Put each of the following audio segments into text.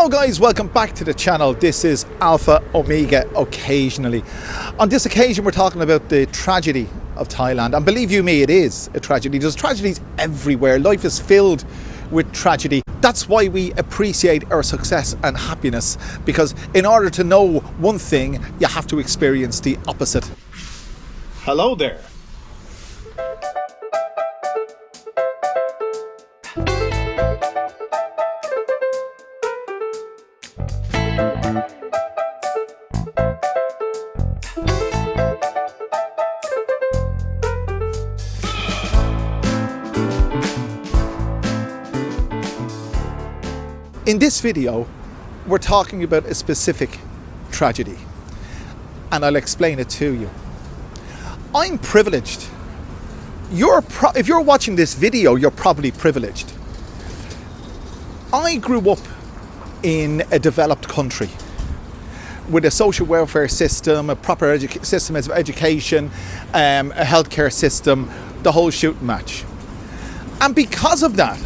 Hello guys, welcome back to the channel. This is Alpha Omega Occasionally. On this occasion we're talking about the tragedy of Thailand, and believe you me, it is a tragedy. There's tragedies everywhere. Life is filled with tragedy. That's why we appreciate our success and happiness, because in order to know one thing, you have to experience the opposite. Hello there. In this video, we're talking about a specific tragedy, and I'll explain it to you. I'm privileged. If you're watching this video, you're probably privileged. I grew up in a developed country with a social welfare system, a proper system of education, a healthcare system, the whole shooting match. And because of that,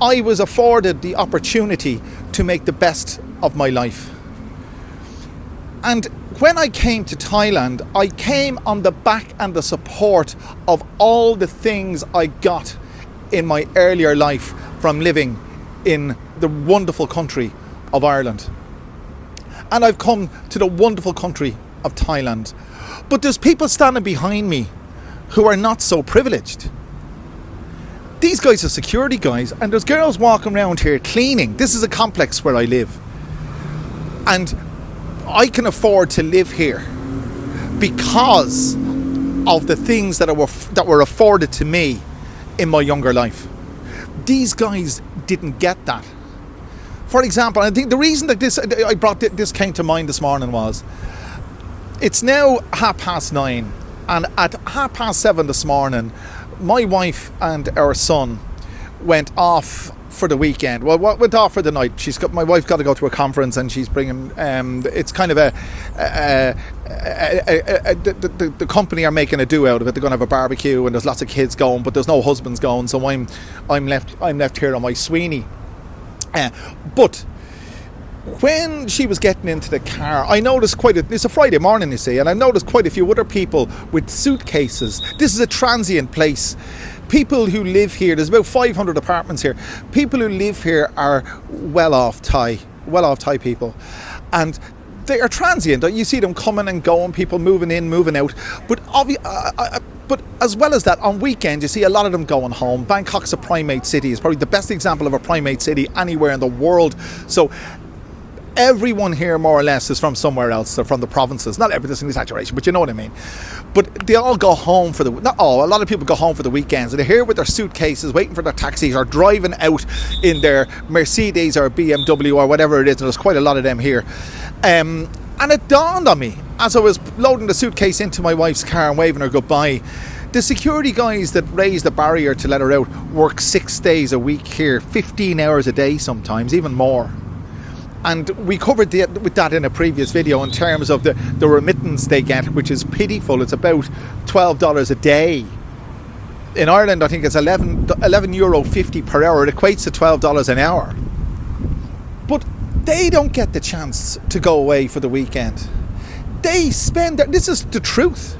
I was afforded the opportunity to make the best of my life. And when I came to Thailand, I came on the back and the support of all the things I got in my earlier life from living in the wonderful country of Ireland. And I've come to the wonderful country of Thailand. But there's people standing behind me who are not so privileged. These guys are security guys, and there's girls walking around here cleaning. This is a complex where I live. And I can afford to live here because of the things that were afforded to me in my younger life. These guys didn't get that. For example, I think the reason that this came to mind this morning was, it's now 9:30, and at 7:30 this morning, my wife and our son went off for the weekend. Well, went off for the night. My wife got to go to a conference, and she's bringing. It's kind of the company are making a do out of it. They're going to have a barbecue, and there's lots of kids going, but there's no husbands going. So I'm left here on my Sweeney. But when she was getting into the car, I noticed it's a Friday morning, you see, and I noticed quite a few other people with suitcases. This is a transient place. People who live here, there's about 500 apartments here. People who live here are well-off Thai people. And they are transient. You see them coming and going, people moving in, moving out. But as well as that, on weekends, you see a lot of them going home. Bangkok's a primate city. It's probably the best example of a primate city anywhere in the world. So everyone here, more or less, is from somewhere else. They're from the provinces. Not everything's an exaggeration, but you know what I mean. But they all go home a lot of people go home for the weekends. And they're here with their suitcases, waiting for their taxis, or driving out in their Mercedes or BMW or whatever it is. And there's quite a lot of them here. And it dawned on me, as I was loading the suitcase into my wife's car and waving her goodbye, the security guys that raised the barrier to let her out work 6 days a week here, 15 hours a day sometimes, even more. And we covered that in a previous video in terms of the remittance they get, which is pitiful. It's about $12 a day. In Ireland, I think it's €11.50 per hour. It equates to $12 an hour. But they don't get the chance to go away for the weekend. This is the truth.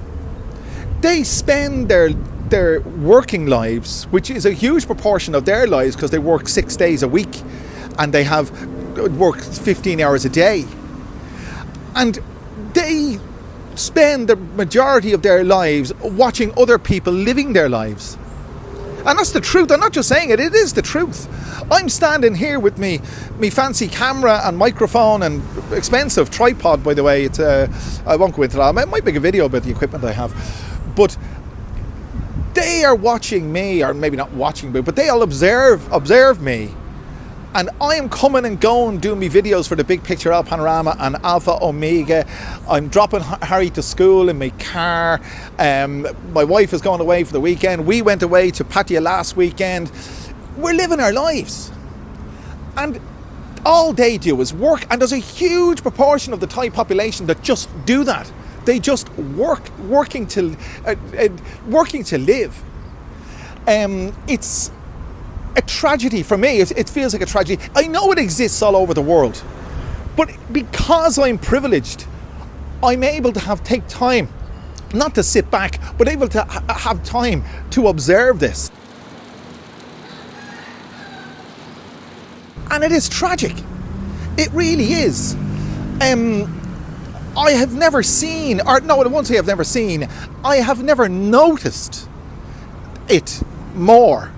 They spend their working lives, which is a huge proportion of their lives, because they work 6 days a week, and they have work 15 hours a day, and they spend the majority of their lives watching other people living their lives. And that's the truth. I'm not just saying it is the truth. I'm standing here with me fancy camera and microphone and expensive tripod, by the way. I won't go into that. I might make a video about the equipment I have, but they are watching me, or maybe not watching me, but they all observe me. And I am coming and going, doing me videos for the Big Picture Al Panorama and Alpha Omega. I'm dropping Harry to school in my car. My wife is going away for the weekend. We went away to Pattaya last weekend. We're living our lives. And all they do is work. And there's a huge proportion of the Thai population that just do that. They just working to live. It's a tragedy for me. It feels like a tragedy. I know it exists all over the world, but because I'm privileged, I'm able to take time, not to sit back, but able to have time to observe this. And it is tragic. It really is. I have never seen, or no, I won't say I've never seen, I have never noticed it more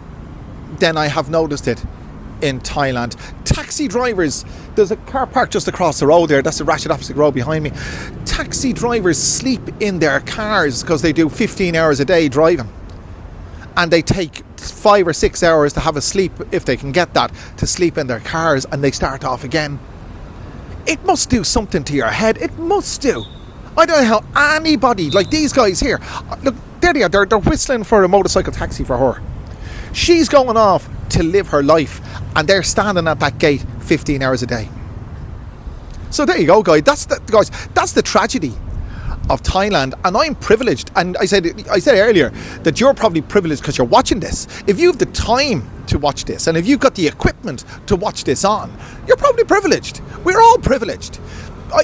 than I have noticed it in Thailand. Taxi drivers, there's a car park just across the road there, that's the ratchet opposite road behind me. Taxi drivers sleep in their cars because they do 15 hours a day driving. And they take 5 or 6 hours to have a sleep, if they can get that, to sleep in their cars, and they start off again. It must do something to your head. It must do. I don't know how anybody, like these guys here, look, there they are, they're whistling for a motorcycle taxi for her. She's going off to live her life, and they're standing at that gate 15 hours a day. So there you go, guys. That's the tragedy of Thailand, and I'm privileged. And I said earlier that you're probably privileged because you're watching this. If you have the time to watch this, and if you've got the equipment to watch this on, you're probably privileged. We're all privileged.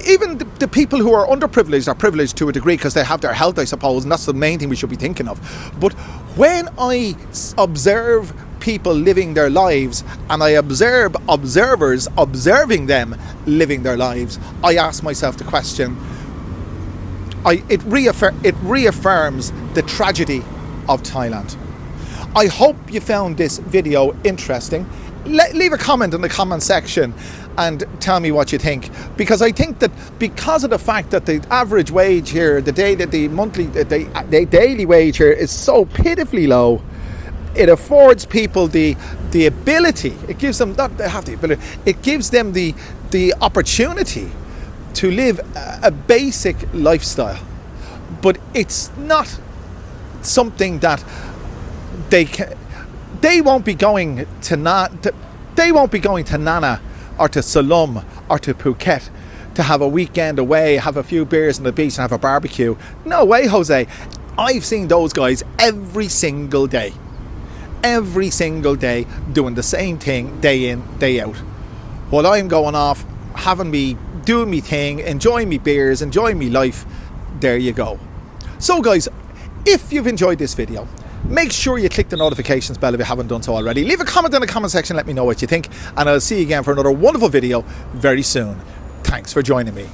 Even the people who are underprivileged are privileged to a degree because they have their health, I suppose, and that's the main thing we should be thinking of. But when I observe people living their lives, and I observe observers observing them living their lives, I ask myself the question, it reaffirms the tragedy of Thailand. I hope you found this video interesting. Leave a comment in the comment section and tell me what you think, because I think that because of the fact that the average wage here, the daily wage here is so pitifully low, it affords people the ability, it gives them, not they have the ability, it gives them the opportunity to live a basic lifestyle. But it's not something that they won't be going to Nana or to Salum or to Phuket to have a weekend away, have a few beers on the beach and have a barbecue. No way, Jose. I've seen those guys every single day doing the same thing day in, day out, while I'm going off doing me thing, enjoying me beers, enjoying me life. There you go. So guys, if you've enjoyed this video, make sure you click the notifications bell if you haven't done so already. Leave a comment in the comment section, let me know what you think, and I'll see you again for another wonderful video very soon. Thanks for joining me.